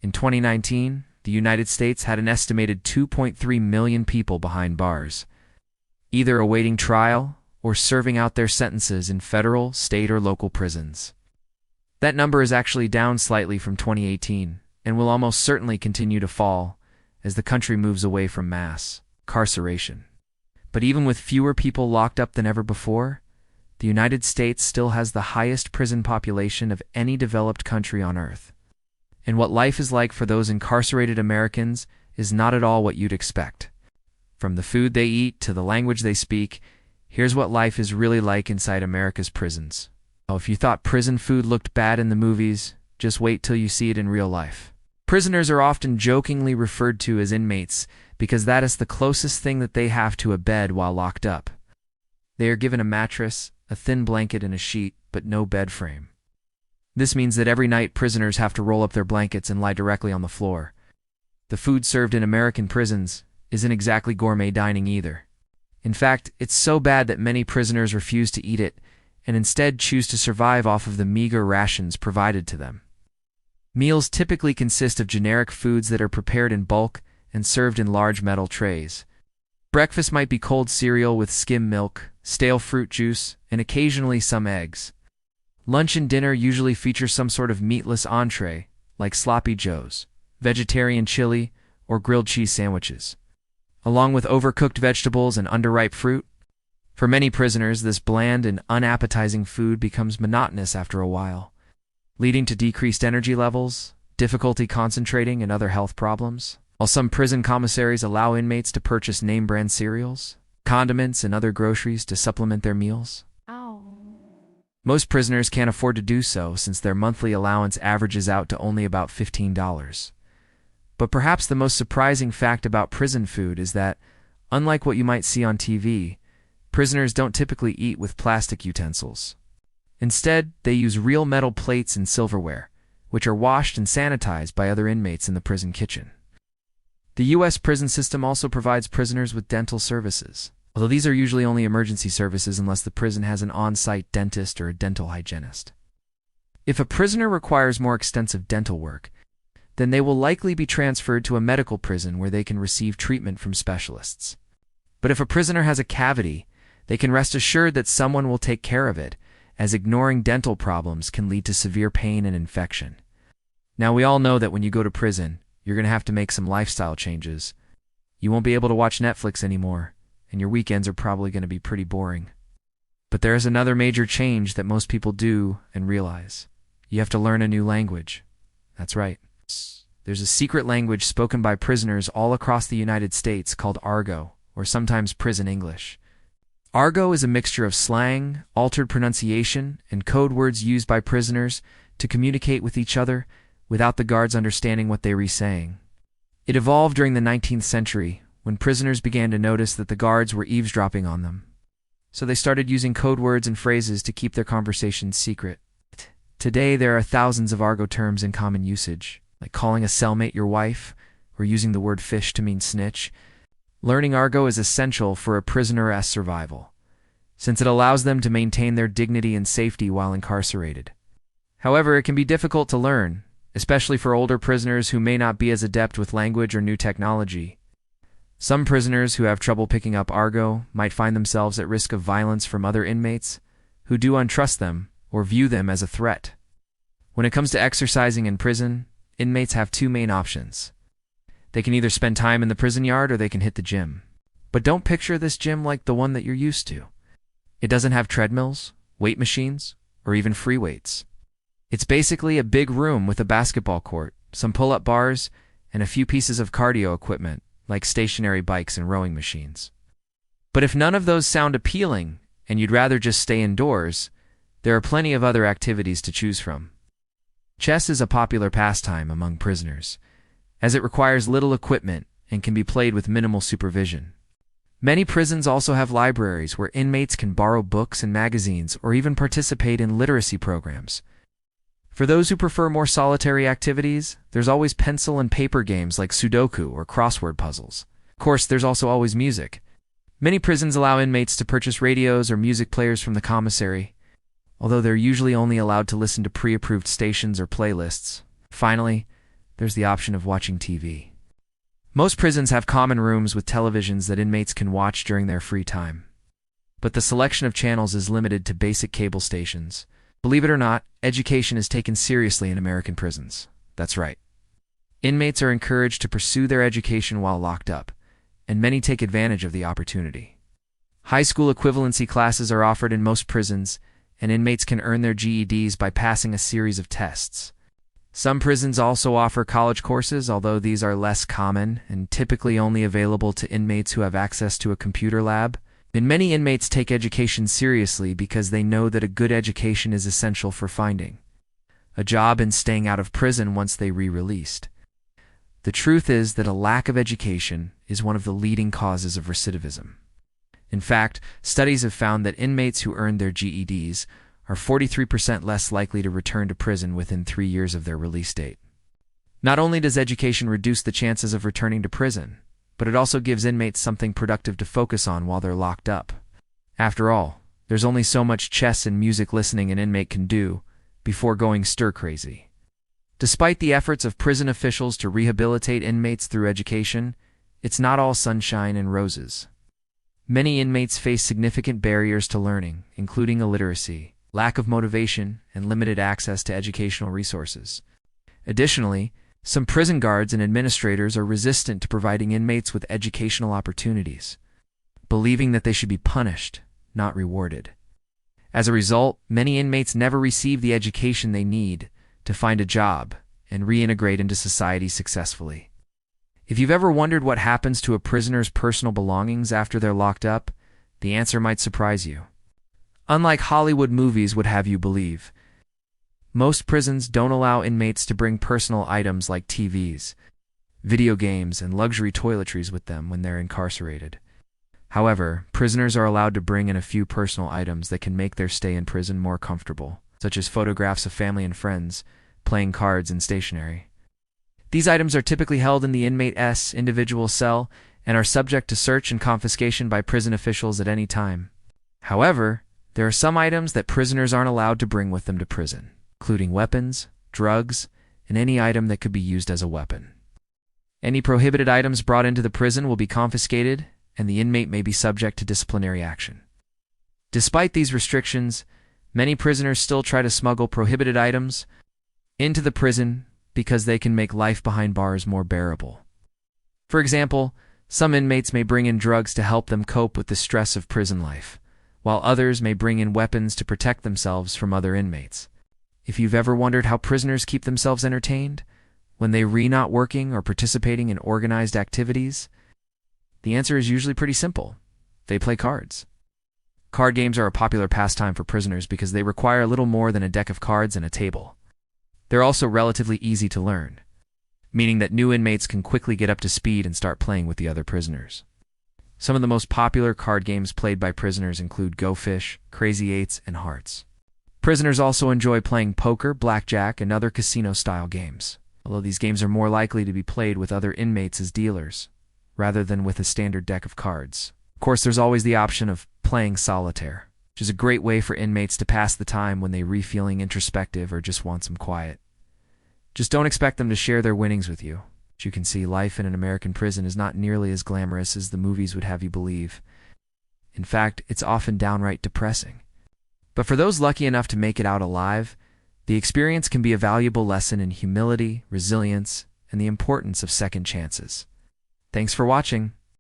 In 2019, the United States had an estimated 2.3 million people behind bars, either awaiting trial or serving out their sentences in federal, state, or local prisons. That number is actually down slightly from 2018 and will almost certainly continue to fall as the country moves away from mass incarceration. But even with fewer people locked up than ever before, the United States still has the highest prison population of any developed country on earth. And what life is like for those incarcerated Americans is not at all what you'd expect. From the food they eat to the language they speak, here's what life is really like inside America's prisons. Oh, if you thought prison food looked bad in the movies, just wait till you see it in real life. Prisoners are often jokingly referred to as inmates because that is the closest thing that they have to a bed while locked up. They are given a mattress, a thin blanket, and a sheet, but no bed frame. This means that every night prisoners have to roll up their blankets and lie directly on the floor. The food served in American prisons isn't exactly gourmet dining either. In fact, it's so bad that many prisoners refuse to eat it and instead choose to survive off of the meager rations provided to them. Meals typically consist of generic foods that are prepared in bulk and served in large metal trays. Breakfast might be cold cereal with skim milk, stale fruit juice, and occasionally some eggs. Lunch and dinner usually feature some sort of meatless entree, like sloppy joes, vegetarian chili, or grilled cheese sandwiches, along with overcooked vegetables and underripe fruit. For many prisoners, this bland and unappetizing food becomes monotonous after a while, leading to decreased energy levels, difficulty concentrating, and other health problems. While some prison commissaries allow inmates to purchase name-brand cereals, condiments, and other groceries to supplement their meals, most prisoners can't afford to do so since their monthly allowance averages out to only about $15. But perhaps the most surprising fact about prison food is that, unlike what you might see on TV, prisoners don't typically eat with plastic utensils. Instead, they use real metal plates and silverware, which are washed and sanitized by other inmates in the prison kitchen. The U.S. prison system also provides prisoners with dental services, although these are usually only emergency services unless the prison has an on-site dentist or a dental hygienist. If a prisoner requires more extensive dental work, then they will likely be transferred to a medical prison where they can receive treatment from specialists. But if a prisoner has a cavity, they can rest assured that someone will take care of it, as ignoring dental problems can lead to severe pain and infection. Now, we all know that when you go to prison, you're going to have to make some lifestyle changes. You won't be able to watch Netflix anymore, and your weekends are probably going to be pretty boring. But there is another major change that most people do and realize. You have to learn a new language. That's right. There's a secret language spoken by prisoners all across the United States called Argot, or sometimes prison English. Argot is a mixture of slang, altered pronunciation, and code words used by prisoners to communicate with each other without the guards understanding what they were saying. It evolved during the 19th century, when prisoners began to notice that the guards were eavesdropping on them. So they started using code words and phrases to keep their conversations secret. Today, there are thousands of Argot terms in common usage, like calling a cellmate your wife, or using the word fish to mean snitch. Learning Argot is essential for a prisoner's survival, since it allows them to maintain their dignity and safety while incarcerated. However, it can be difficult to learn, especially for older prisoners who may not be as adept with language or new technology. Some prisoners who have trouble picking up Argot might find themselves at risk of violence from other inmates who do untrust them or view them as a threat. When it comes to exercising in prison, inmates have two main options. They can either spend time in the prison yard or they can hit the gym. But don't picture this gym like the one that you're used to. It doesn't have treadmills, weight machines, or even free weights. It's basically a big room with a basketball court, some pull-up bars, and a few pieces of cardio equipment, like stationary bikes and rowing machines. But if none of those sound appealing, and you'd rather just stay indoors, there are plenty of other activities to choose from. Chess is a popular pastime among prisoners, as it requires little equipment and can be played with minimal supervision. Many prisons also have libraries where inmates can borrow books and magazines or even participate in literacy programs. For those who prefer more solitary activities, there's always pencil and paper games like Sudoku or crossword puzzles. Of course, there's also always music. Many prisons allow inmates to purchase radios or music players from the commissary, although they're usually only allowed to listen to pre-approved stations or playlists. Finally, there's the option of watching TV. Most prisons have common rooms with televisions that inmates can watch during their free time. But the selection of channels is limited to basic cable stations. Believe it or not, education is taken seriously in American prisons. That's right. Inmates are encouraged to pursue their education while locked up, and many take advantage of the opportunity. High school equivalency classes are offered in most prisons, and inmates can earn their GEDs by passing a series of tests. Some prisons also offer college courses, although these are less common and typically only available to inmates who have access to a computer lab. And many inmates take education seriously because they know that a good education is essential for finding a job and staying out of prison once they re-released. The truth is that a lack of education is one of the leading causes of recidivism. In fact, studies have found that inmates who earned their GEDs are 43% less likely to return to prison within 3 years of their release date. Not only does education reduce the chances of returning to prison, but it also gives inmates something productive to focus on while they're locked up. After all, there's only so much chess and music listening an inmate can do before going stir-crazy. Despite the efforts of prison officials to rehabilitate inmates through education, it's not all sunshine and roses. Many inmates face significant barriers to learning, including illiteracy, lack of motivation, and limited access to educational resources. Additionally, some prison guards and administrators are resistant to providing inmates with educational opportunities, believing that they should be punished, not rewarded. As a result, many inmates never receive the education they need to find a job and reintegrate into society successfully. If you've ever wondered what happens to a prisoner's personal belongings after they're locked up, the answer might surprise you. Unlike Hollywood movies would have you believe, most prisons don't allow inmates to bring personal items like TVs, video games, and luxury toiletries with them when they're incarcerated. However, prisoners are allowed to bring in a few personal items that can make their stay in prison more comfortable, such as photographs of family and friends, playing cards, and stationery. These items are typically held in the inmate's individual cell and are subject to search and confiscation by prison officials at any time. However, there are some items that prisoners aren't allowed to bring with them to prison, including weapons, drugs, and any item that could be used as a weapon. Any prohibited items brought into the prison will be confiscated, and the inmate may be subject to disciplinary action. Despite these restrictions, many prisoners still try to smuggle prohibited items into the prison because they can make life behind bars more bearable. For example, some inmates may bring in drugs to help them cope with the stress of prison life, while others may bring in weapons to protect themselves from other inmates. If you've ever wondered how prisoners keep themselves entertained when they're not working or participating in organized activities, the answer is usually pretty simple. They play cards. Card games are a popular pastime for prisoners because they require little more than a deck of cards and a table. They're also relatively easy to learn, meaning that new inmates can quickly get up to speed and start playing with the other prisoners. Some of the most popular card games played by prisoners include Go Fish, Crazy Eights, and Hearts. Prisoners also enjoy playing poker, blackjack, and other casino-style games, although these games are more likely to be played with other inmates as dealers, rather than with a standard deck of cards. Of course, there's always the option of playing solitaire, which is a great way for inmates to pass the time when they're feeling introspective or just want some quiet. Just don't expect them to share their winnings with you. As you can see, life in an American prison is not nearly as glamorous as the movies would have you believe. In fact, it's often downright depressing. But for those lucky enough to make it out alive, the experience can be a valuable lesson in humility, resilience, and the importance of second chances. Thanks for watching.